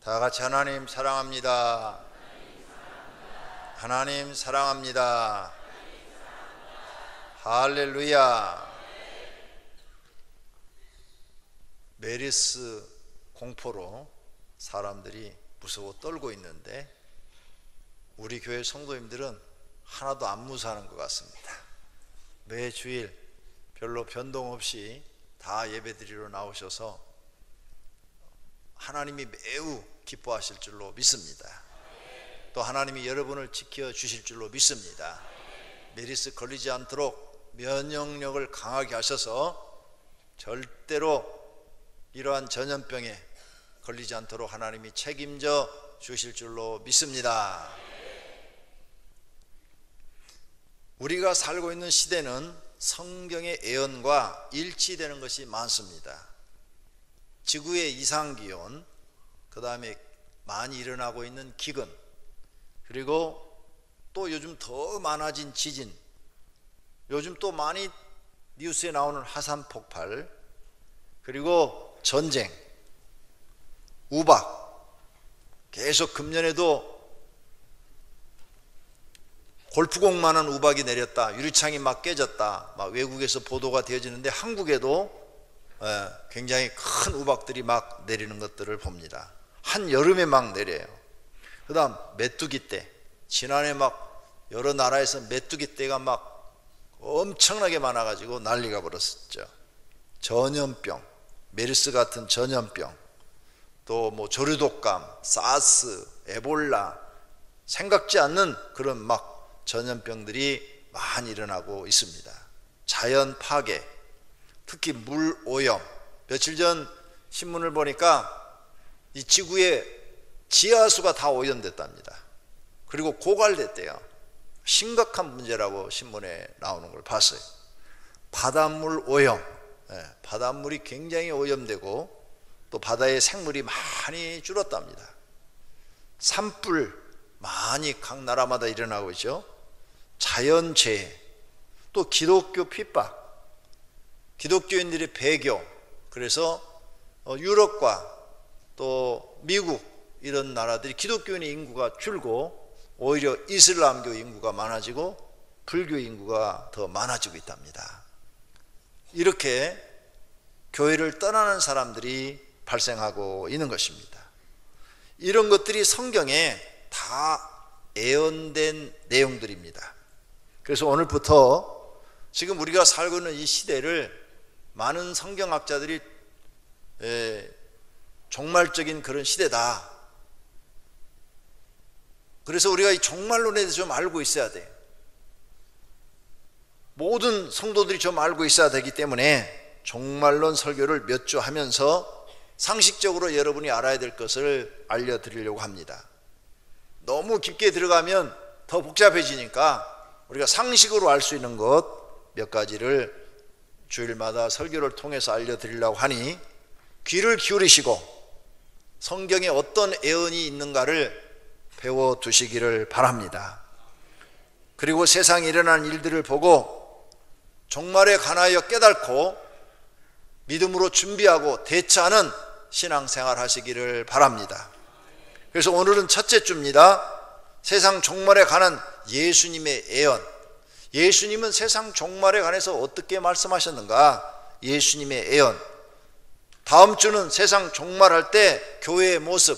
다 같이 하나님 사랑합니다. 하나님 사랑합니다. 할렐루야. 메르스 공포로 사람들이 무서워 떨고 있는데 우리 교회 성도님들은 하나도 안 무서워하는 것 같습니다. 매 주일 별로 변동 없이 다 예배드리러 나오셔서 하나님이 매우 기뻐하실 줄로 믿습니다. 또 하나님이 여러분을 지켜주실 줄로 믿습니다. 메르스 걸리지 않도록 면역력을 강하게 하셔서 절대로 이러한 전염병에 걸리지 않도록 하나님이 책임져 주실 줄로 믿습니다. 우리가 살고 있는 시대는 성경의 예언과 일치되는 것이 많습니다. 지구의 이상기온, 그 다음에 많이 일어나고 있는 기근, 그리고 또 요즘 더 많아진 지진, 요즘 또 많이 뉴스에 나오는 화산 폭발, 그리고 전쟁, 우박, 계속 금년에도 골프공만한 우박이 내렸다, 유리창이 막 깨졌다, 막 외국에서 보도가 되어지는데 한국에도 굉장히 큰 우박들이 막 내리는 것들을 봅니다. 한여름에 막 내려요. 그 다음 메뚜기 떼, 지난해 막 여러 나라에서 메뚜기 떼가 막 엄청나게 많아가지고 난리가 벌었었죠. 전염병, 메르스 같은 전염병, 또 뭐 조류독감, 사스, 에볼라, 생각지 않는 그런 막 전염병들이 많이 일어나고 있습니다. 자연 파괴, 특히 물 오염. 며칠 전 신문을 보니까 이 지구의 지하수가 다 오염됐답니다. 그리고 고갈됐대요. 심각한 문제라고 신문에 나오는 걸 봤어요. 바닷물 오염, 바닷물이 굉장히 오염되고 또 바다의 생물이 많이 줄었답니다. 산불 많이 각 나라마다 일어나고 있죠. 자연재해, 또 기독교 핍박, 기독교인들의 배교. 그래서 유럽과 또 미국 이런 나라들이 기독교인의 인구가 줄고 오히려 이슬람교 인구가 많아지고 불교 인구가 더 많아지고 있답니다. 이렇게 교회를 떠나는 사람들이 발생하고 있는 것입니다. 이런 것들이 성경에 다 예언된 내용들입니다. 그래서 오늘부터 지금 우리가 살고 있는 이 시대를 많은 성경학자들이 종말적인 그런 시대다. 그래서 우리가 이 종말론에 대해서 좀 알고 있어야 돼. 모든 성도들이 좀 알고 있어야 되기 때문에 종말론 설교를 몇 주 하면서 상식적으로 여러분이 알아야 될 것을 알려드리려고 합니다. 너무 깊게 들어가면 더 복잡해지니까 우리가 상식으로 알 수 있는 것 몇 가지를 주일마다 설교를 통해서 알려드리려고 하니 귀를 기울이시고 성경에 어떤 예언이 있는가를 배워두시기를 바랍니다. 그리고 세상에 일어나는 일들을 보고 종말에 관하여 깨닫고 믿음으로 준비하고 대처하는 신앙생활 하시기를 바랍니다. 그래서 오늘은 첫째 주입니다. 세상 종말에 관한 예수님의 예언. 예수님은 세상 종말에 관해서 어떻게 말씀하셨는가? 예수님의 예언. 다음 주는 세상 종말할 때 교회의 모습.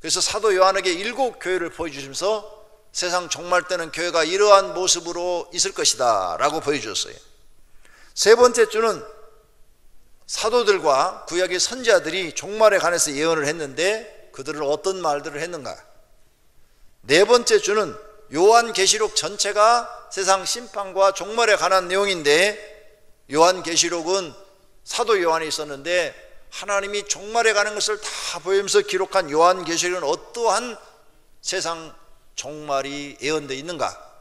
그래서 사도 요한에게 7 교회를 보여주시면서 세상 종말 때는 교회가 이러한 모습으로 있을 것이다 라고 보여주셨어요. 세 번째 주는 사도들과 구약의 선지자들이 종말에 관해서 예언을 했는데 그들은 어떤 말들을 했는가? 네 번째 주는 요한계시록 전체가 세상 심판과 종말에 관한 내용인데 요한계시록은 사도 요한이 있었는데 하나님이 종말에 관한 것을 다 보이면서 기록한 요한계시록은 어떠한 세상 종말이 예언되어 있는가?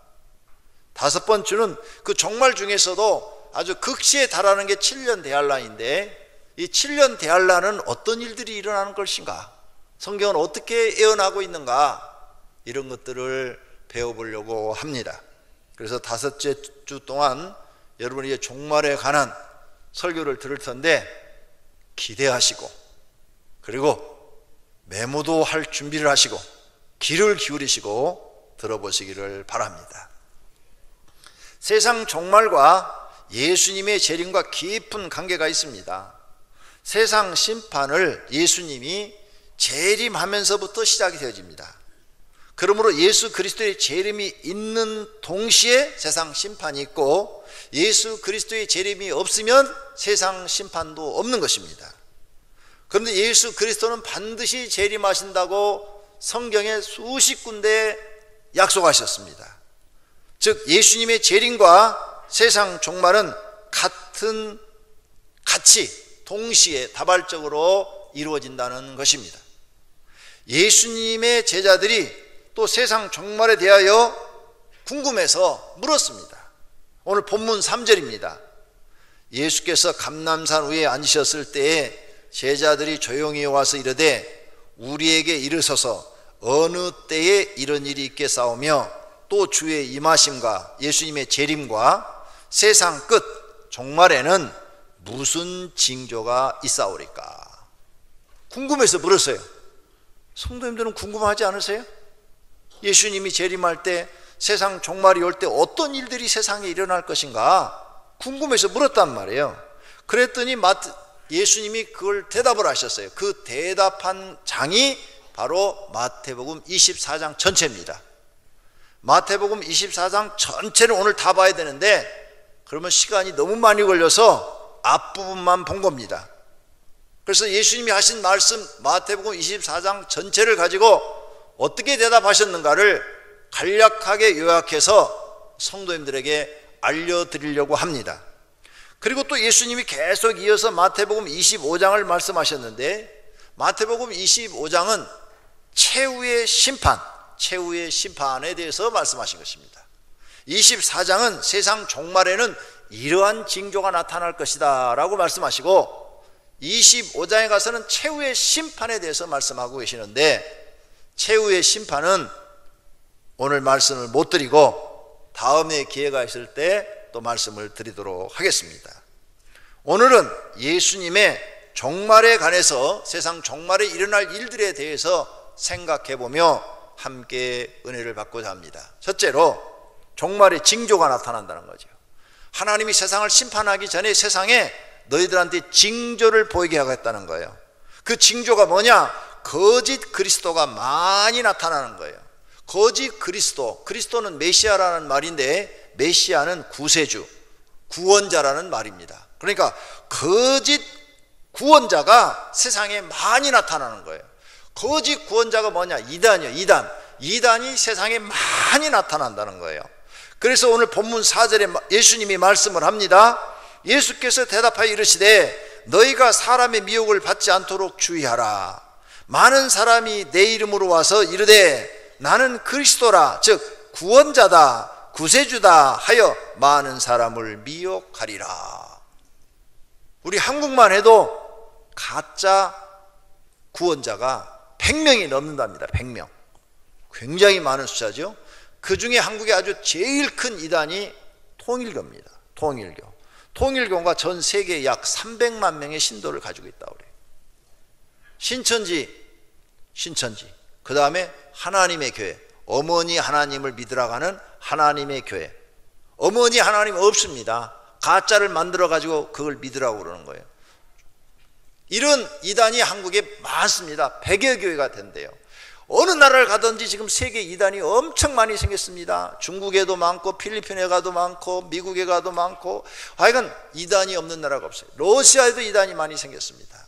다섯 번째는 그 종말 중에서도 아주 극시에 달하는 게 7년 대환란인데 이 7년 대환란은 어떤 일들이 일어나는 것인가? 성경은 어떻게 예언하고 있는가? 이런 것들을 배워보려고 합니다. 그래서 다섯째 주 동안 여러분이 종말에 관한 설교를 들을 텐데 기대하시고 그리고 메모도 할 준비를 하시고 귀를 기울이시고 들어보시기를 바랍니다. 세상 종말과 예수님의 재림과 깊은 관계가 있습니다. 세상 심판을 예수님이 재림하면서부터 시작이 되어집니다. 그러므로 예수 그리스도의 재림이 있는 동시에 세상 심판이 있고, 예수 그리스도의 재림이 없으면 세상 심판도 없는 것입니다. 그런데 예수 그리스도는 반드시 재림하신다고 성경에 수십 군데 약속하셨습니다. 즉 예수님의 재림과 세상 종말은 같이 동시에 다발적으로 이루어진다는 것입니다. 예수님의 제자들이 또 세상 종말에 대하여 궁금해서 물었습니다. 오늘 본문 3절입니다. 예수께서 감람산 위에 앉으셨을 때에 제자들이 조용히 와서 이르되 우리에게 이르소서 어느 때에 이런 일이 있겠사오며 또 주의 임하심과 예수님의 재림과 세상 끝 종말에는 무슨 징조가 있사오리까? 궁금해서 물었어요. 성도님들은 궁금하지 않으세요? 예수님이 재림할 때, 세상 종말이 올 때 어떤 일들이 세상에 일어날 것인가 궁금해서 물었단 말이에요. 그랬더니 예수님이 그걸 대답을 하셨어요. 그 대답한 장이 바로 마태복음 24장 전체입니다. 마태복음 24장 전체를 오늘 다 봐야 되는데 그러면 시간이 너무 많이 걸려서 앞부분만 본 겁니다. 그래서 예수님이 하신 말씀 마태복음 24장 전체를 가지고 어떻게 대답하셨는가를 간략하게 요약해서 성도님들에게 알려드리려고 합니다. 그리고 또 예수님이 계속 이어서 마태복음 25장을 말씀하셨는데, 마태복음 25장은 최후의 심판에 대해서 말씀하신 것입니다. 24장은 세상 종말에는 이러한 징조가 나타날 것이다 라고 말씀하시고, 25장에 가서는 최후의 심판에 대해서 말씀하고 계시는데, 최후의 심판은 오늘 말씀을 못 드리고 다음에 기회가 있을 때 또 말씀을 드리도록 하겠습니다. 오늘은 예수님의 종말에 관해서, 세상 종말에 일어날 일들에 대해서 생각해 보며 함께 은혜를 받고자 합니다. 첫째로 종말의 징조가 나타난다는 거죠. 하나님이 세상을 심판하기 전에 세상에 너희들한테 징조를 보이게 하겠다는 거예요. 그 징조가 뭐냐? 거짓 그리스도가 많이 나타나는 거예요. 거짓 그리스도는 메시아라는 말인데, 메시아는 구세주, 구원자라는 말입니다. 그러니까 거짓 구원자가 세상에 많이 나타나는 거예요. 거짓 구원자가 뭐냐? 이단이요. 이단이 세상에 많이 나타난다는 거예요. 그래서 오늘 본문 4절에 예수님이 말씀을 합니다. 예수께서 대답하여 이르시되 너희가 사람의 미혹을 받지 않도록 주의하라. 많은 사람이 내 이름으로 와서 이르되 나는 그리스도라, 즉 구원자다, 구세주다 하여 많은 사람을 미혹하리라. 우리 한국만 해도 가짜 구원자가 100명이 넘는답니다. 100명. 굉장히 많은 숫자죠. 그 중에 한국에 아주 제일 큰 이단이 통일교입니다. 통일교가 전 세계에 약 300만 명의 신도를 가지고 있다고 그래요. 신천지, 그 다음에 하나님의 교회, 어머니 하나님을 믿으라고 하는 하나님의 교회. 어머니 하나님 없습니다. 가짜를 만들어 가지고 그걸 믿으라고 그러는 거예요. 이런 이단이 한국에 많습니다. 100여 교회가 된대요. 어느 나라를 가든지 지금 세계 이단이 엄청 많이 생겼습니다. 중국에도 많고 필리핀에 가도 많고 미국에 가도 많고, 하여간 이단이 없는 나라가 없어요. 러시아에도 이단이 많이 생겼습니다.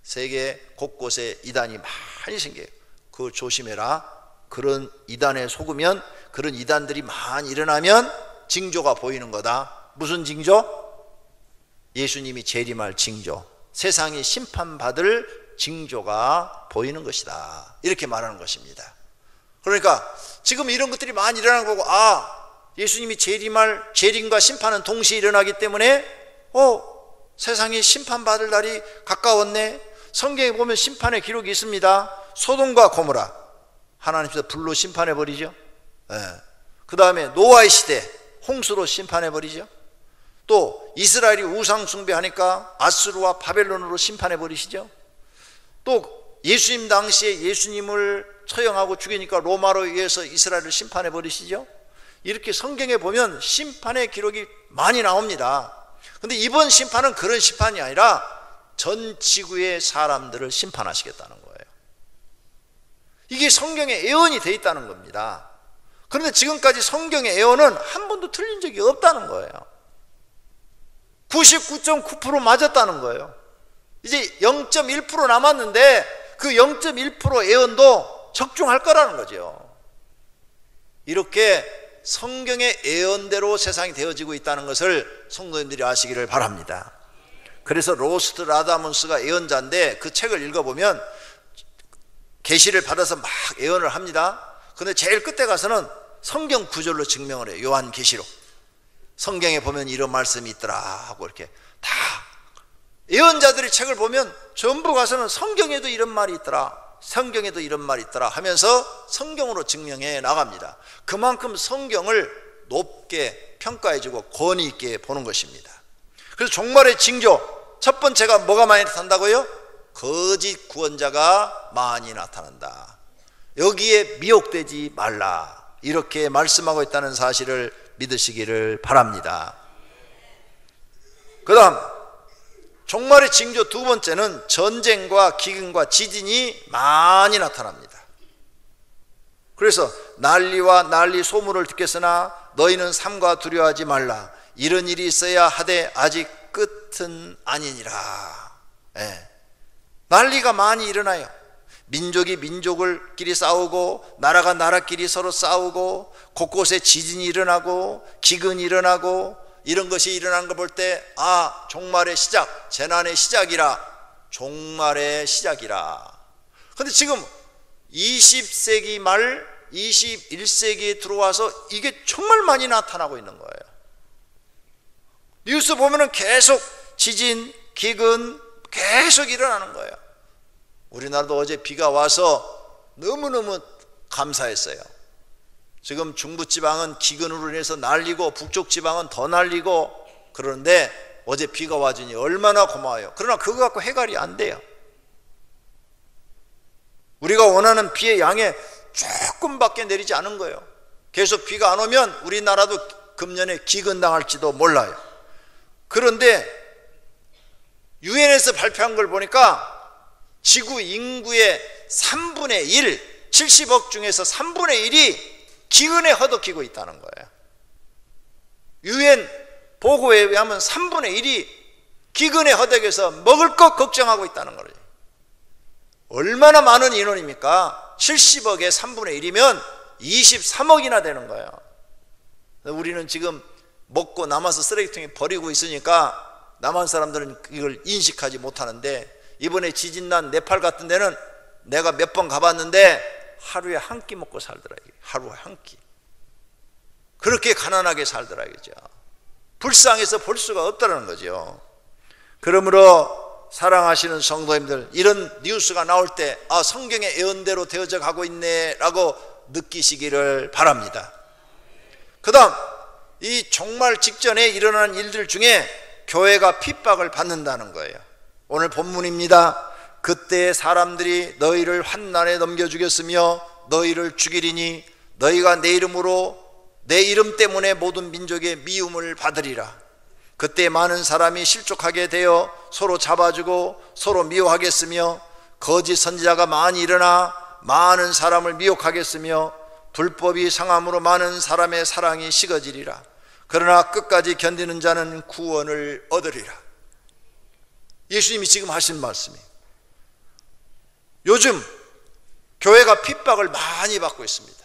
세계 곳곳에 이단이 많이 생겨요. 그거 조심해라. 그런 이단에 속으면, 그런 이단들이 많이 일어나면 징조가 보이는 거다. 무슨 징조? 예수님이 재림할 징조, 세상이 심판받을 징조가 보이는 것이다, 이렇게 말하는 것입니다. 그러니까 지금 이런 것들이 많이 일어나는 거고, 예수님이 재림과 심판은 동시에 일어나기 때문에 세상이 심판받을 날이 가까웠네. 성경에 보면 심판의 기록이 있습니다. 소돔과 고모라 하나님께서 불로 심판해버리죠. 그 다음에 노아의 시대 홍수로 심판해버리죠. 또 이스라엘이 우상 숭배하니까 아수르와 바벨론으로 심판해버리시죠. 또 예수님 당시에 예수님을 처형하고 죽이니까 로마로 의해서 이스라엘을 심판해 버리시죠. 이렇게 성경에 보면 심판의 기록이 많이 나옵니다. 근데 이번 심판은 그런 심판이 아니라 전 지구의 사람들을 심판하시겠다는 거예요. 이게 성경에 예언이 되어 있다는 겁니다. 그런데 지금까지 성경의 예언은 한 번도 틀린 적이 없다는 거예요. 99.9% 맞았다는 거예요. 이제 0.1% 남았는데 그 0.1% 예언도 적중할 거라는 거죠. 이렇게 성경의 예언대로 세상이 되어지고 있다는 것을 성도님들이 아시기를 바랍니다. 그래서 로스트 라다문스가 예언자인데 그 책을 읽어보면 계시를 받아서 막 예언을 합니다. 그런데 제일 끝에 가서는 성경 구절로 증명을 해요. 요한계시록 성경에 보면 이런 말씀이 있더라 하고 이렇게 다 예언자들의 책을 보면 전부 가서는 성경에도 이런 말이 있더라, 성경에도 이런 말이 있더라 하면서 성경으로 증명해 나갑니다. 그만큼 성경을 높게 평가해주고 권위 있게 보는 것입니다. 그래서 종말의 징조 첫 번째가 뭐가 많이 나타난다고요? 거짓 구원자가 많이 나타난다. 여기에 미혹되지 말라, 이렇게 말씀하고 있다는 사실을 믿으시기를 바랍니다. 그 다음 종말의 징조 두 번째는 전쟁과 기근과 지진이 많이 나타납니다. 그래서 난리와 난리 소문을 듣겠으나 너희는 삼가 두려워하지 말라. 이런 일이 있어야 하되 아직 끝은 아니니라. 난리가 많이 일어나요. 민족이 민족을끼리 싸우고 나라가 나라끼리 서로 싸우고 곳곳에 지진이 일어나고 기근이 일어나고 이런 것이 일어나는 걸 볼 때 아, 종말의 시작, 재난의 시작이라, 종말의 시작이라. 그런데 지금 20세기 말 21세기에 들어와서 이게 정말 많이 나타나고 있는 거예요. 뉴스 보면은 계속 지진, 기근 계속 일어나는 거예요. 우리나라도 어제 비가 와서 너무너무 감사했어요. 지금 중부지방은 기근으로 인해서 난리고 북쪽지방은 더 난리고 그러는데 어제 비가 와주니 얼마나 고마워요. 그러나 그거 갖고 해결이 안 돼요. 우리가 원하는 비의 양에 조금밖에 내리지 않은 거예요. 계속 비가 안 오면 우리나라도 금년에 기근당할지도 몰라요. 그런데 유엔에서 발표한 걸 보니까 지구 인구의 3분의 1, 70억 중에서 3분의 1이 기근에 허덕이고 있다는 거예요. 유엔 보고에 의하면 3분의 1이 기근에 허덕여서 먹을 것 걱정하고 있다는 거예요. 얼마나 많은 인원입니까? 70억의 3분의 1이면 23억이나 되는 거예요. 우리는 지금 먹고 남아서 쓰레기통에 버리고 있으니까 남한 사람들은 이걸 인식하지 못하는데, 이번에 지진 난 네팔 같은 데는 내가 몇 번 가봤는데 하루에 한 끼 먹고 살더라. 하루에 한 끼. 그렇게 가난하게 살더라 이거죠. 불쌍해서 볼 수가 없다는 거죠. 그러므로 사랑하시는 성도님들, 이런 뉴스가 나올 때 아, 성경의 예언대로 되어져 가고 있네 라고 느끼시기를 바랍니다. 그 다음 이 종말 직전에 일어나는 일들 중에 교회가 핍박을 받는다는 거예요. 오늘 본문입니다. 그때 사람들이 너희를 환난에 넘겨주겠으며 너희를 죽이리니 너희가 내 이름으로, 내 이름 때문에 모든 민족의 미움을 받으리라. 그때 많은 사람이 실족하게 되어 서로 잡아주고 서로 미워하겠으며 거짓 선지자가 많이 일어나 많은 사람을 미혹하겠으며 불법이 상함으로 많은 사람의 사랑이 식어지리라. 그러나 끝까지 견디는 자는 구원을 얻으리라. 예수님이 지금 하신 말씀이에요. 요즘 교회가 핍박을 많이 받고 있습니다.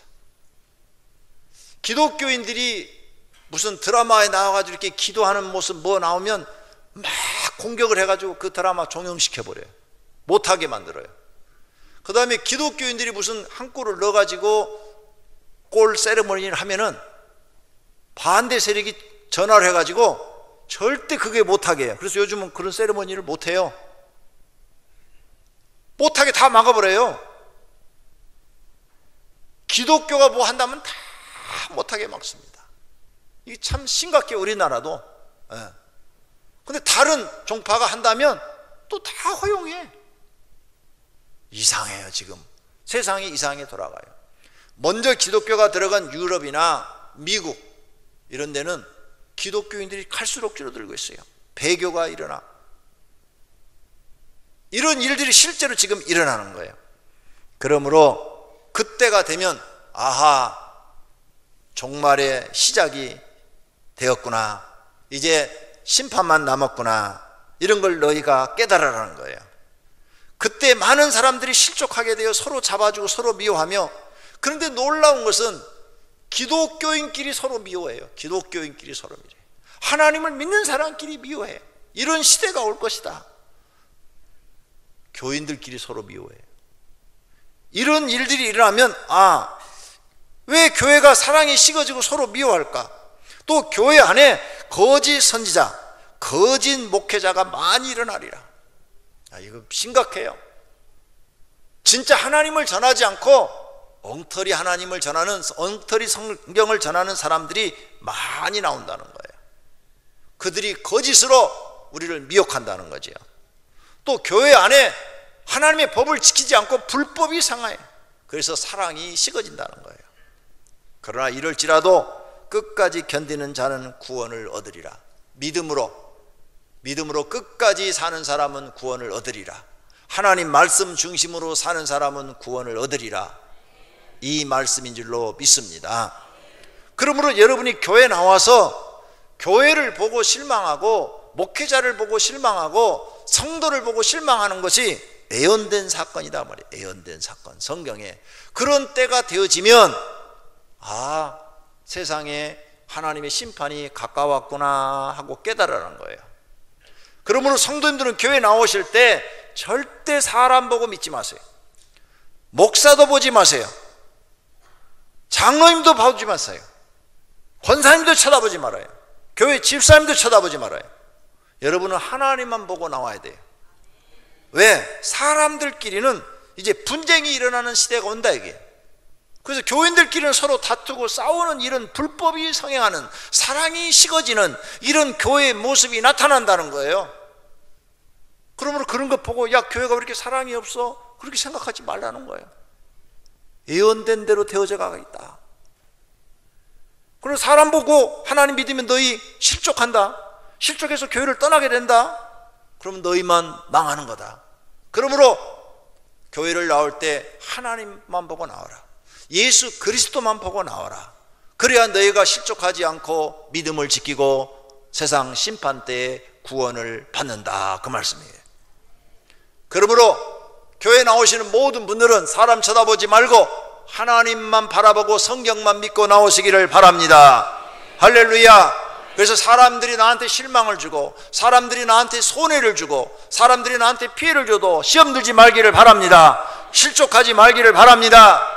기독교인들이 무슨 드라마에 나와가지고 이렇게 기도하는 모습 뭐 나오면 막 공격을 해가지고 그 드라마 종영시켜버려요. 못하게 만들어요. 그 다음에 기독교인들이 무슨 한 골을 넣어가지고 골 세레머니를 하면은 반대 세력이 전화를 해가지고 절대 그게 못하게 해요. 그래서 요즘은 그런 세레머니를 못해요. 못하게 다 막아버려요. 기독교가 뭐 한다면 다 못하게 막습니다. 이게 참 심각해요, 우리나라도. 근데 다른 종파가 한다면 또 다 허용해. 이상해요. 지금 세상이 이상하게 돌아가요. 먼저 기독교가 들어간 유럽이나 미국 이런 데는 기독교인들이 갈수록 줄어들고 있어요. 배교가 일어나. 이런 일들이 실제로 지금 일어나는 거예요. 그러므로 그때가 되면 아하, 종말의 시작이 되었구나, 이제 심판만 남았구나, 이런 걸 너희가 깨달으라는 거예요. 그때 많은 사람들이 실족하게 되어 서로 잡아주고 서로 미워하며, 그런데 놀라운 것은 기독교인끼리 서로 미워해요. 기독교인끼리 서로 미워해요. 하나님을 믿는 사람끼리 미워해요. 이런 시대가 올 것이다. 교인들끼리 서로 미워해요. 이런 일들이 일어나면 아, 왜 교회가 사랑이 식어지고 서로 미워할까? 또 교회 안에 거짓 선지자, 거짓 목회자가 많이 일어나리라. 이거 심각해요. 진짜 하나님을 전하지 않고 엉터리 하나님을 전하는, 엉터리 성경을 전하는 사람들이 많이 나온다는 거예요. 그들이 거짓으로 우리를 미혹한다는 거죠. 또 교회 안에 하나님의 법을 지키지 않고 불법이 상하여, 그래서 사랑이 식어진다는 거예요. 그러나 이럴지라도 끝까지 견디는 자는 구원을 얻으리라. 믿음으로 끝까지 사는 사람은 구원을 얻으리라. 하나님 말씀 중심으로 사는 사람은 구원을 얻으리라. 이 말씀인 줄로 믿습니다. 그러므로 여러분이 교회 나와서 교회를 보고 실망하고 목회자를 보고 실망하고 성도를 보고 실망하는 것이 예언된 사건이다 말이에요. 예언된 사건, 성경에. 그런 때가 되어지면 아, 세상에 하나님의 심판이 가까웠구나 하고 깨달으라는 거예요. 그러므로 성도님들은 교회 나오실 때 절대 사람 보고 믿지 마세요. 목사도 보지 마세요. 장로님도 보지 마세요. 권사님도 쳐다보지 말아요. 교회 집사님도 쳐다보지 말아요. 여러분은 하나님만 보고 나와야 돼요. 왜? 사람들끼리는 이제 분쟁이 일어나는 시대가 온다 이게. 그래서 교인들끼리는 서로 다투고 싸우는 이런 불법이 성행하는, 사랑이 식어지는 이런 교회의 모습이 나타난다는 거예요. 그러므로 그런 거 보고 야, 교회가 왜 이렇게 사랑이 없어? 그렇게 생각하지 말라는 거예요. 예언된 대로 되어져 가고 있다. 그리고 사람 보고 하나님 믿으면 너희 실족한다, 실족해서 교회를 떠나게 된다, 그러면 너희만 망하는 거다. 그러므로 교회를 나올 때 하나님만 보고 나와라. 예수 그리스도만 보고 나와라. 그래야 너희가 실족하지 않고 믿음을 지키고 세상 심판 때에 구원을 받는다, 그 말씀이에요. 그러므로 교회 나오시는 모든 분들은 사람 쳐다보지 말고 하나님만 바라보고 성경만 믿고 나오시기를 바랍니다. 할렐루야. 그래서 사람들이 나한테 실망을 주고 사람들이 나한테 손해를 주고 사람들이 나한테 피해를 줘도 시험 들지 말기를 바랍니다. 실족하지 말기를 바랍니다.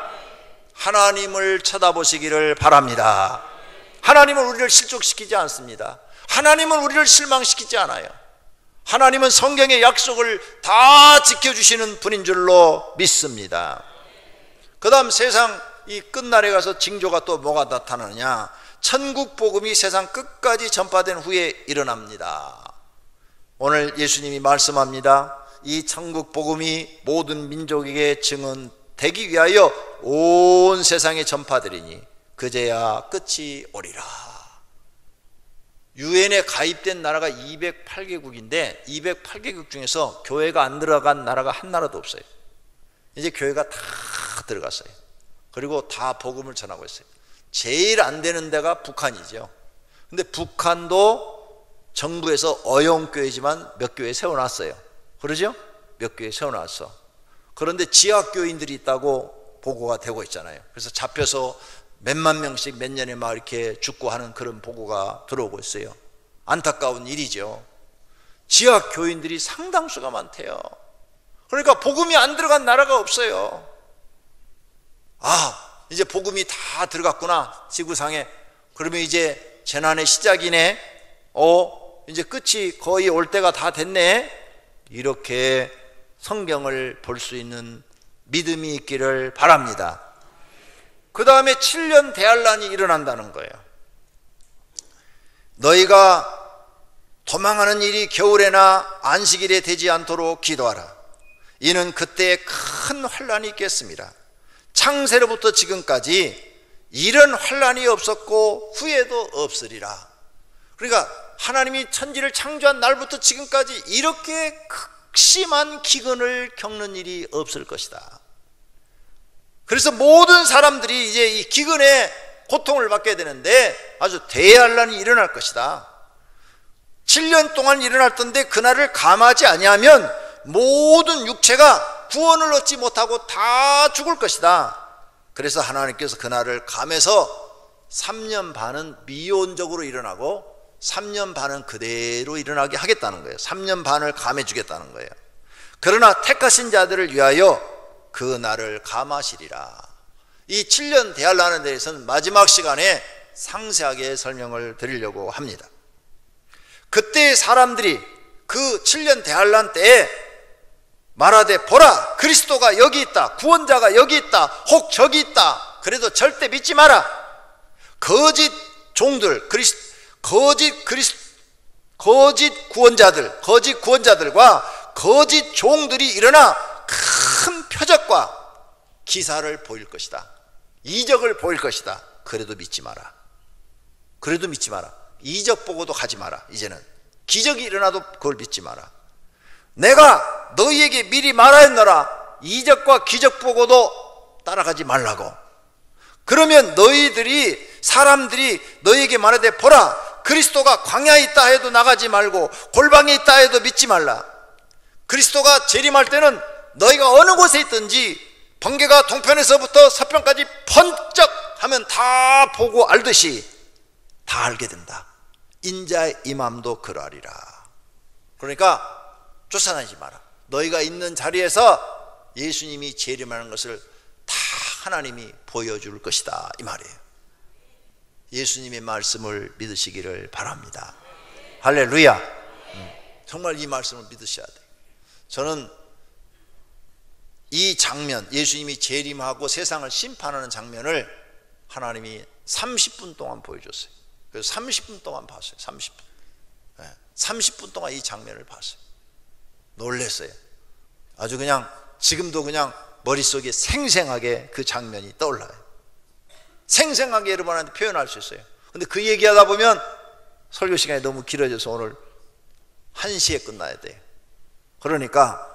하나님을 쳐다보시기를 바랍니다. 하나님은 우리를 실족시키지 않습니다. 하나님은 우리를 실망시키지 않아요. 하나님은 성경의 약속을 다 지켜주시는 분인 줄로 믿습니다. 그 다음 세상 이 끝날에 가서 징조가 또 뭐가 나타나느냐? 천국 복음이 세상 끝까지 전파된 후에 일어납니다. 오늘 예수님이 말씀합니다. 이 천국 복음이 모든 민족에게 증언되기 위하여 온 세상에 전파되리니 그제야 끝이 오리라. 유엔에 가입된 나라가 208개국인데 208개국 중에서 교회가 안 들어간 나라가 한 나라도 없어요. 이제 교회가 다 들어갔어요. 그리고 다 복음을 전하고 있어요. 제일 안 되는 데가 북한이죠. 근데 북한도 정부에서 어용교회지만 몇 교회 세워놨어요. 그러죠? 몇 교회 세워놨어. 그런데 지하교인들이 있다고 보고가 되고 있잖아요. 그래서 잡혀서 몇만 명씩 몇 년에 막 이렇게 죽고 하는 그런 보고가 들어오고 있어요. 안타까운 일이죠. 지하교인들이 상당수가 많대요. 그러니까 복음이 안 들어간 나라가 없어요. 아, 이제 복음이 다 들어갔구나, 지구상에. 그러면 이제 재난의 시작이네. 이제 끝이 거의 올 때가 다 됐네. 이렇게 성경을 볼 수 있는 믿음이 있기를 바랍니다. 그 다음에 7년 대환란이 일어난다는 거예요. 너희가 도망하는 일이 겨울에나 안식일에 되지 않도록 기도하라. 이는 그때에 큰 환란이 있겠습니다. 창세로부터 지금까지 이런 환란이 없었고 후에도 없으리라. 그러니까 하나님이 천지를 창조한 날부터 지금까지 이렇게 극심한 기근을 겪는 일이 없을 것이다. 그래서 모든 사람들이 이제 이 기근에 고통을 받게 되는데 아주 대환란이 일어날 것이다. 7년 동안 일어났던데 그날을 감하지 아니하면 모든 육체가 구원을 얻지 못하고 다 죽을 것이다. 그래서 하나님께서 그날을 감해서 3년 반은 미온적으로 일어나고 3년 반은 그대로 일어나게 하겠다는 거예요. 3년 반을 감해 주겠다는 거예요. 그러나 택하신 자들을 위하여 그 날을 감하시리라. 이 7년 대환란에 대해서는 마지막 시간에 상세하게 설명을 드리려고 합니다. 그때 사람들이 그 7년 대환란 때에 말하되 보라, 그리스도가 여기 있다, 구원자가 여기 있다, 혹 저기 있다. 그래도 절대 믿지 마라. 거짓 종들, 거짓 구원자들과 거짓 종들이 일어나 큰 표적과 기사를 보일 것이다. 이적을 보일 것이다. 그래도 믿지 마라. 그래도 믿지 마라. 이적 보고도 가지 마라. 이제는 기적이 일어나도 그걸 믿지 마라. 내가 너희에게 미리 말하였노라. 이적과 기적 보고도 따라가지 말라고. 그러면 사람들이 너희에게 말하되 보라, 그리스도가 광야에 있다 해도 나가지 말고 골방에 있다 해도 믿지 말라. 그리스도가 재림할 때는 너희가 어느 곳에 있든지 번개가 동편에서부터 서편까지 번쩍 하면 다 보고 알듯이 다 알게 된다. 인자의 임함도 그러하리라. 그러니까 쫓아다니지 마라. 너희가 있는 자리에서 예수님이 재림하는 것을 다 하나님이 보여줄 것이다, 이 말이에요. 예수님의 말씀을 믿으시기를 바랍니다. 할렐루야. 정말 이 말씀을 믿으셔야 돼요. 저는 이 장면, 예수님이 재림하고 세상을 심판하는 장면을 하나님이 30분 동안 보여줬어요. 그래서 30분 동안 봤어요. 30분. 30분 동안 이 장면을 봤어요. 놀랐어요. 아주 그냥 지금도 그냥 머릿속에 생생하게 그 장면이 떠올라요. 생생하게 여러분한테 표현할 수 있어요. 근데 그 얘기하다 보면 설교 시간이 너무 길어져서 오늘 1시에 끝나야 돼요. 그러니까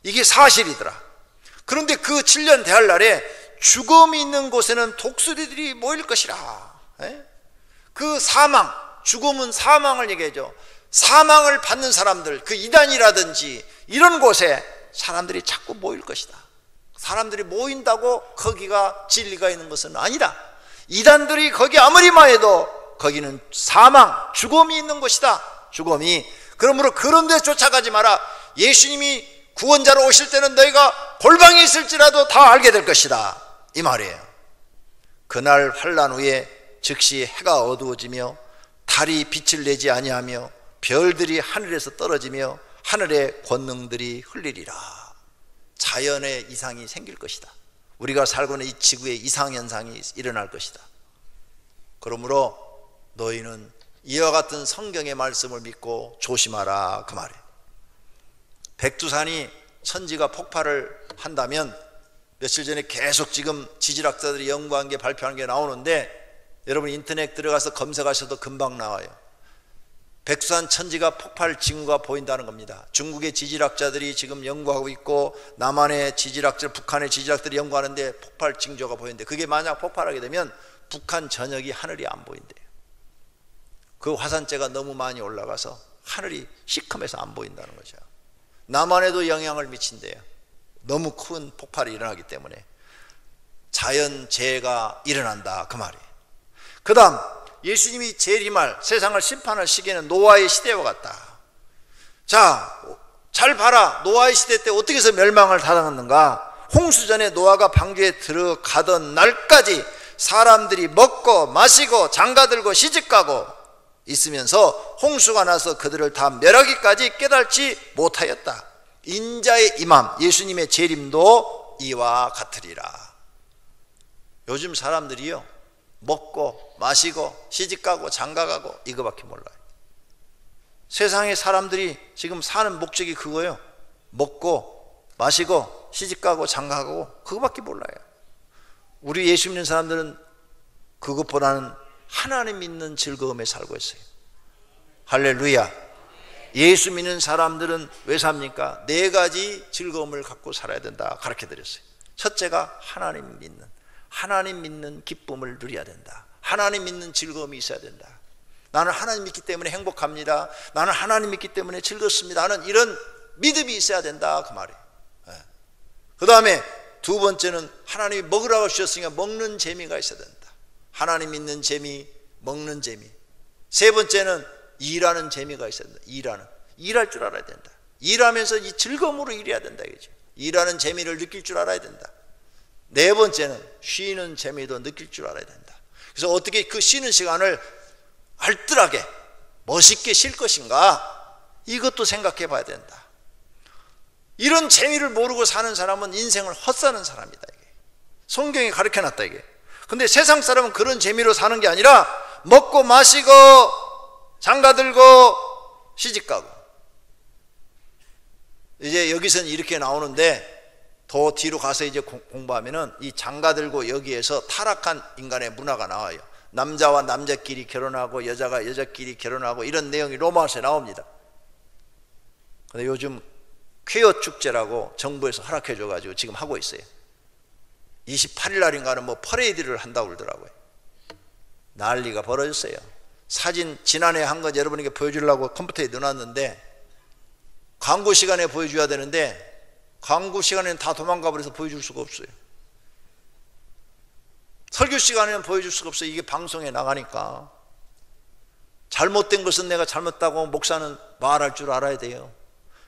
이게 사실이더라. 그런데 그 7년 대할날에 죽음이 있는 곳에는 독수리들이 모일 것이라. 그 사망, 죽음은 사망을 얘기하죠. 사망을 받는 사람들, 그 이단이라든지 이런 곳에 사람들이 자꾸 모일 것이다. 사람들이 모인다고 거기가 진리가 있는 것은 아니다. 이단들이 거기 아무리 마해도 거기는 사망, 죽음이 있는 곳이다. 죽음이. 그러므로 그런 데 쫓아가지 마라. 예수님이 구원자로 오실 때는 너희가 골방에 있을지라도 다 알게 될 것이다, 이 말이에요. 그날 환난 후에 즉시 해가 어두워지며 달이 빛을 내지 아니하며 별들이 하늘에서 떨어지며 하늘의 권능들이 흘리리라. 자연의 이상이 생길 것이다. 우리가 살고 있는 이 지구의 이상현상이 일어날 것이다. 그러므로 너희는 이와 같은 성경의 말씀을 믿고 조심하라, 그 말이에요. 백두산이 천지가 폭발을 한다면 며칠 전에 계속 지금 지질학자들이 연구한 게 발표한 게 나오는데 여러분 인터넷 들어가서 검색하셔도 금방 나와요. 백두산 천지가 폭발 징후가 보인다는 겁니다. 중국의 지질학자들이 지금 연구하고 있고 남한의 지질학자, 북한의 지질학자들이 연구하는데 폭발 징조가 보이는데 그게 만약 폭발하게 되면 북한 전역이 하늘이 안 보인대요. 그 화산재가 너무 많이 올라가서 하늘이 시커매서 안 보인다는 거죠. 남한에도 영향을 미친대요. 너무 큰 폭발이 일어나기 때문에 자연재해가 일어난다, 그 말이에요. 그 다음 예수님이 재림할 세상을 심판할 시기에는 노아의 시대와 같다. 자, 잘 봐라. 노아의 시대 때 어떻게 해서 멸망을 당했는가. 홍수전에 노아가 방주에 들어가던 날까지 사람들이 먹고 마시고 장가들고 시집가고 있으면서 홍수가 나서 그들을 다 멸하기까지 깨달지 못하였다. 인자의 임함, 예수님의 재림도 이와 같으리라. 요즘 사람들이요, 먹고 마시고 시집가고 장가가고 이거밖에 몰라요. 세상의 사람들이 지금 사는 목적이 그거예요. 먹고 마시고 시집가고 장가가고 그거밖에 몰라요. 우리 예수 믿는 사람들은 그것보다는 하나님 믿는 즐거움에 살고 있어요. 할렐루야. 예수 믿는 사람들은 왜 삽니까? 4가지 즐거움을 갖고 살아야 된다 가르쳐드렸어요. 첫째가 하나님 믿는 기쁨을 누려야 된다. 하나님 믿는 즐거움이 있어야 된다. 나는 하나님 믿기 때문에 행복합니다. 나는 하나님 믿기 때문에 즐겁습니다. 나는 이런 믿음이 있어야 된다 그 말이에요. 그 다음에 2번째는 하나님이 먹으라고 주셨으니까 먹는 재미가 있어야 된다. 하나님 믿는 재미, 먹는 재미. 3번째는 일하는 재미가 있어야 된다. 일할 줄 알아야 된다. 일하면서 이 즐거움으로 일해야 된다 이거죠. 일하는 재미를 느낄 줄 알아야 된다. 4번째는 쉬는 재미도 느낄 줄 알아야 된다. 그래서 어떻게 그 쉬는 시간을 알뜰하게 멋있게 쉴 것인가, 이것도 생각해 봐야 된다. 이런 재미를 모르고 사는 사람은 인생을 헛사는 사람이다 이게. 성경이 가르쳐놨다 이게. 근데 세상 사람은 그런 재미로 사는 게 아니라 먹고 마시고 장가들고 시집가고. 이제 여기서는 이렇게 나오는데 더 뒤로 가서 이제 공부하면은 이 장가들고 여기에서 타락한 인간의 문화가 나와요. 남자와 남자끼리 결혼하고 여자가 여자끼리 결혼하고 이런 내용이 로마서에 나옵니다. 근데 요즘 퀘어 축제라고 정부에서 허락해 줘가지고 지금 하고 있어요. 28일 날인가는 뭐 퍼레이드를 한다고 그러더라고요. 난리가 벌어졌어요. 사진 지난해 한 거 여러분에게 보여주려고 컴퓨터에 넣어놨는데 광고 시간에 보여줘야 되는데 광고 시간에는 다 도망가 버려서 보여줄 수가 없어요. 설교 시간에는 보여줄 수가 없어요. 이게 방송에 나가니까. 잘못된 것은 내가 잘못다고 목사는 말할 줄 알아야 돼요.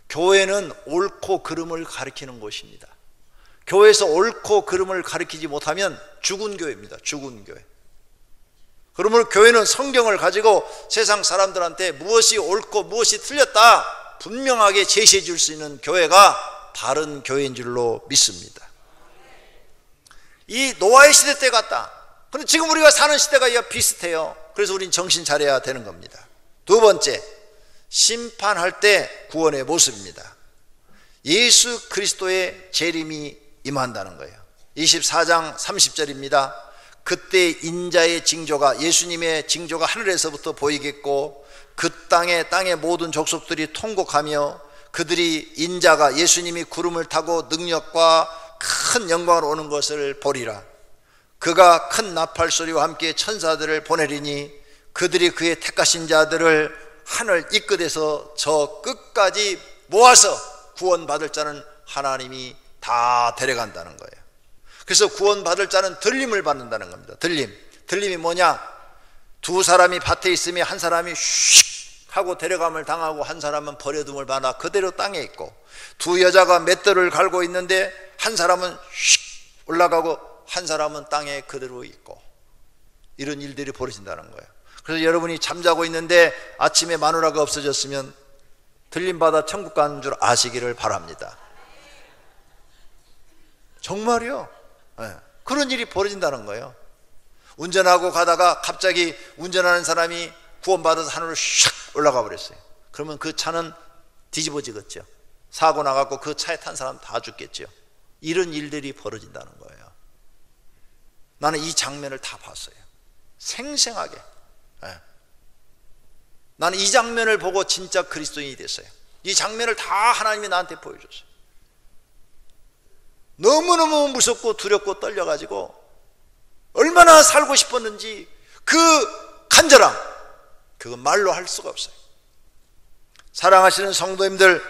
교회는 옳고 그름을 가리키는 곳입니다. 교회에서 옳고 그름을 가리키지 못하면 죽은 교회입니다. 죽은 교회. 그러므로 교회는 성경을 가지고 세상 사람들한테 무엇이 옳고 무엇이 틀렸다 분명하게 제시해 줄 수 있는 교회가 바른 교회인 줄로 믿습니다. 이 노아의 시대 때 같다. 그런데 지금 우리가 사는 시대가 비슷해요. 그래서 우린 정신 차려야 되는 겁니다. 2번째, 심판할 때 구원의 모습입니다. 예수 그리스도의 재림이 임한다는 거예요. 24장 30절입니다. 그때 인자의 징조가, 예수님의 징조가 하늘에서부터 보이겠고 그 땅의 모든 족속들이 통곡하며 그들이 인자가 예수님이 구름을 타고 능력과 큰 영광으로 오는 것을 보리라. 그가 큰 나팔 소리와 함께 천사들을 보내리니 그들이 그의 택하신 자들을 하늘 이 끝에서 저 끝까지 모아서 구원받을 자는 하나님이 다 데려간다는 거예요. 그래서 구원받을 자는 들림을 받는다는 겁니다. 들림이 뭐냐? 2사람이 밭에 있으면 한 사람이 슉 하고 데려감을 당하고 한 사람은 버려둠을 받아 그대로 땅에 있고, 2 여자가 맷돌을 갈고 있는데 한 사람은 슉 올라가고 한 사람은 땅에 그대로 있고, 이런 일들이 벌어진다는 거예요. 그래서 여러분이 잠자고 있는데 아침에 마누라가 없어졌으면 들림받아 천국 가는 줄 아시기를 바랍니다. 정말요. 네. 그런 일이 벌어진다는 거예요. 운전하고 가다가 갑자기 운전하는 사람이 구원받아서 하늘로 샥 올라가 버렸어요. 그러면 그 차는 뒤집어지겠죠. 사고 나갖고 그 차에 탄 사람 다 죽겠죠. 이런 일들이 벌어진다는 거예요. 나는 이 장면을 다 봤어요. 생생하게. 네. 나는 이 장면을 보고 진짜 그리스도인이 됐어요. 이 장면을 다 하나님이 나한테 보여줬어요. 너무너무 무섭고 두렵고 떨려가지고 얼마나 살고 싶었는지 그 간절함, 그거 말로 할 수가 없어요. 사랑하시는 성도님들,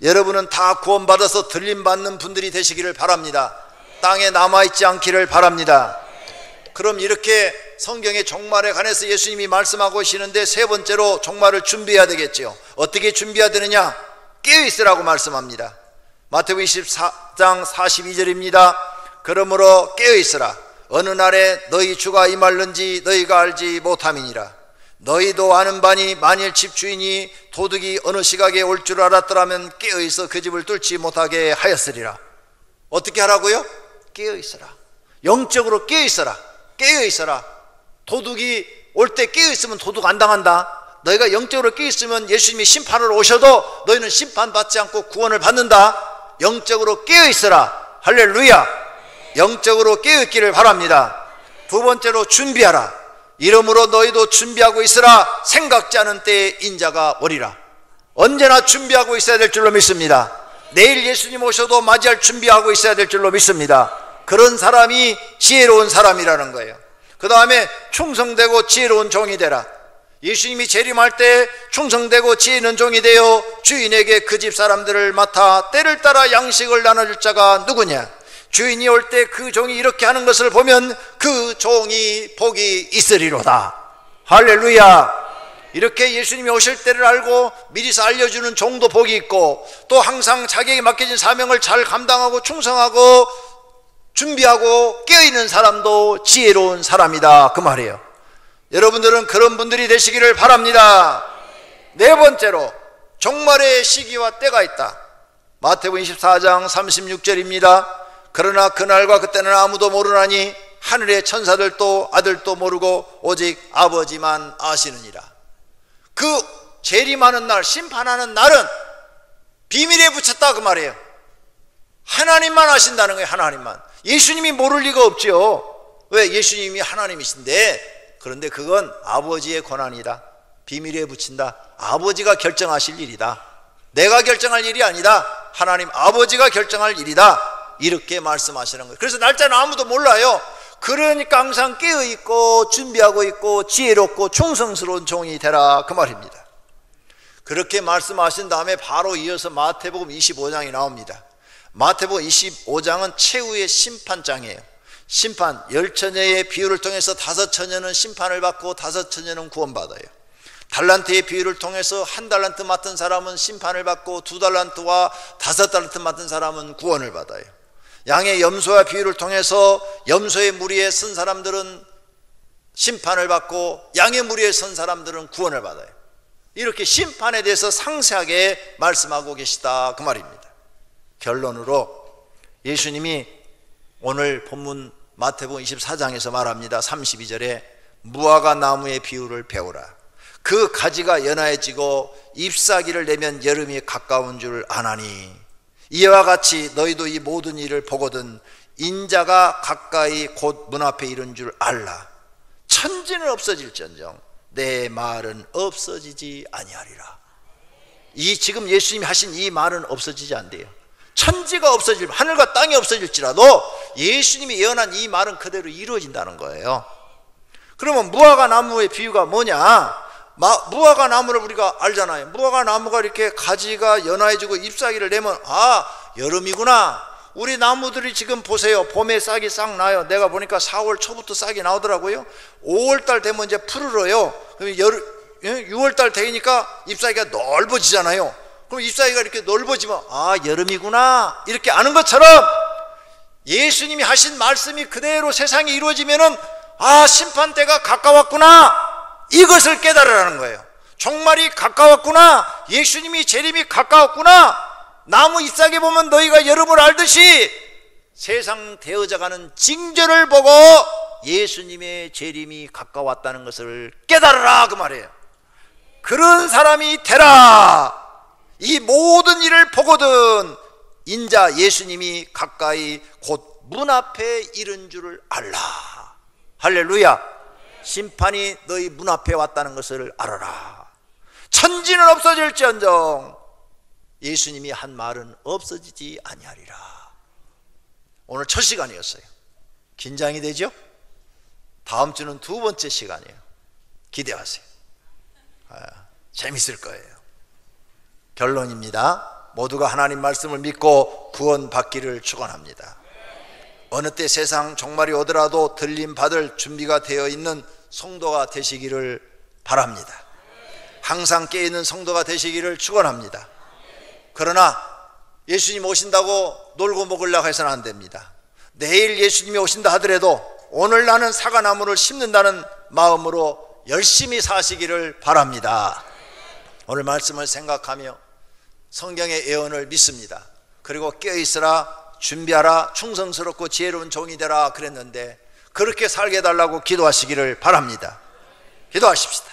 여러분은 다 구원받아서 들림받는 분들이 되시기를 바랍니다. 땅에 남아있지 않기를 바랍니다. 그럼 이렇게 성경의 종말에 관해서 예수님이 말씀하고 계시는데, 3번째로 종말을 준비해야 되겠죠. 어떻게 준비해야 되느냐? 깨어있으라고 말씀합니다. 마태복음 24장 42절입니다. 그러므로 깨어있으라. 어느 날에 너희 주가 임할는지 너희가 알지 못함이니라. 너희도 아는 바니 만일 집주인이 도둑이 어느 시각에 올 줄 알았더라면 깨어있어 그 집을 뚫지 못하게 하였으리라. 어떻게 하라고요? 깨어있어라. 영적으로 깨어있어라. 깨어있어라. 도둑이 올 때 깨어있으면 도둑 안 당한다. 너희가 영적으로 깨어있으면 예수님이 심판을 오셔도 너희는 심판받지 않고 구원을 받는다. 영적으로 깨어있어라. 할렐루야. 영적으로 깨어있기를 바랍니다. 두 번째로 준비하라. 이러므로 너희도 준비하고 있으라. 생각지 않은 때에 인자가 오리라. 언제나 준비하고 있어야 될 줄로 믿습니다. 내일 예수님 오셔도 맞이할 준비하고 있어야 될 줄로 믿습니다. 그런 사람이 지혜로운 사람이라는 거예요. 그 다음에 충성되고 지혜로운 종이 되라. 예수님이 재림할 때 충성되고 지혜 있는 종이 되어 주인에게 그 집 사람들을 맡아 때를 따라 양식을 나눠줄 자가 누구냐? 주인이 올 때 그 종이 이렇게 하는 것을 보면 그 종이 복이 있으리로다. 할렐루야. 이렇게 예수님이 오실 때를 알고 미리서 알려주는 종도 복이 있고, 또 항상 자기에게 맡겨진 사명을 잘 감당하고 충성하고 준비하고 깨어있는 사람도 지혜로운 사람이다, 그 말이에요. 여러분들은 그런 분들이 되시기를 바랍니다. 네 번째로 종말의 시기와 때가 있다. 마태복음 24장 36절입니다. 그러나 그날과 그때는 아무도 모르나니 하늘의 천사들도 아들도 모르고 오직 아버지만 아시느니라. 그 재림하는 날, 심판하는 날은 비밀에 붙였다, 그 말이에요. 하나님만 아신다는 거예요. 하나님만. 예수님이 모를 리가 없죠. 왜? 예수님이 하나님이신데. 그런데 그건 아버지의 권한이다. 비밀에 붙인다. 아버지가 결정하실 일이다. 내가 결정할 일이 아니다. 하나님 아버지가 결정할 일이다. 이렇게 말씀하시는 거예요. 그래서 날짜는 아무도 몰라요. 그러니까 항상 깨어있고 준비하고 있고 지혜롭고 충성스러운 종이 되라, 그 말입니다. 그렇게 말씀하신 다음에 바로 이어서 마태복음 25장이 나옵니다. 마태복음 25장은 최후의 심판장이에요. 심판, 10처녀의 비유를 통해서 5처녀는 심판을 받고 5처녀는 구원받아요. 달란트의 비유를 통해서 1달란트 맡은 사람은 심판을 받고 2달란트와 5달란트 맡은 사람은 구원을 받아요. 양의 염소와 비유를 통해서 염소의 무리에 선 사람들은 심판을 받고 양의 무리에 선 사람들은 구원을 받아요. 이렇게 심판에 대해서 상세하게 말씀하고 계시다, 그 말입니다. 결론으로 예수님이 오늘 본문 마태복음 24장에서 말합니다. 32절에 무화과 나무의 비유를 배우라. 그 가지가 연하해지고 잎사귀를 내면 여름이 가까운 줄 아나니 이와 같이 너희도 이 모든 일을 보거든 인자가 가까이 곧 문 앞에 이른 줄 알라. 천지는 없어질지언정 내 말은 없어지지 아니하리라. 이 지금 예수님이 하신 이 말은 없어지지 않대요. 천지가 없어질, 하늘과 땅이 없어질지라도 예수님이 예언한 이 말은 그대로 이루어진다는 거예요. 그러면 무화과 나무의 비유가 뭐냐? 무화과 나무를 우리가 알잖아요. 무화과 나무가 이렇게 가지가 연화해지고 잎사귀를 내면 아, 여름이구나. 우리 나무들이 지금 보세요. 봄에 싹이 싹 나요. 내가 보니까 4월 초부터 싹이 나오더라고요. 5월달 되면 이제 푸르러요. 그럼 6월달 되니까 잎사귀가 넓어지잖아요. 그럼 잎사귀가 이렇게 넓어지면 아, 여름이구나, 이렇게 아는 것처럼 예수님이 하신 말씀이 그대로 세상에 이루어지면은 아, 심판때가 가까웠구나, 이것을 깨달으라는 거예요. 종말이 가까웠구나, 예수님이 재림이 가까웠구나. 나무 잎사귀 보면 너희가 여름을 알듯이 세상 되어져가는 징조를 보고 예수님의 재림이 가까웠다는 것을 깨달으라, 그 말이에요. 그런 사람이 되라. 이 모든 일을 보거든 인자 예수님이 가까이 곧 문 앞에 이른 줄을 알라. 할렐루야. 심판이 너희 문 앞에 왔다는 것을 알아라. 천지는 없어질지언정 예수님이 한 말은 없어지지 아니하리라. 오늘 첫 시간이었어요. 긴장이 되죠? 다음 주는 두 번째 시간이에요. 기대하세요. 재밌을 거예요. 결론입니다. 모두가 하나님 말씀을 믿고 구원받기를 축원합니다. 어느 때 세상 종말이 오더라도 들림받을 준비가 되어 있는 성도가 되시기를 바랍니다. 항상 깨어있는 성도가 되시기를 축원합니다. 그러나 예수님 오신다고 놀고 먹으려고 해서는 안 됩니다. 내일 예수님이 오신다 하더라도 오늘 나는 사과나무를 심는다는 마음으로 열심히 사시기를 바랍니다. 오늘 말씀을 생각하며 성경의 예언을 믿습니다. 그리고 깨어있으라, 준비하라, 충성스럽고 지혜로운 종이 되라 그랬는데 그렇게 살게 해달라고 기도하시기를 바랍니다. 기도하십시다.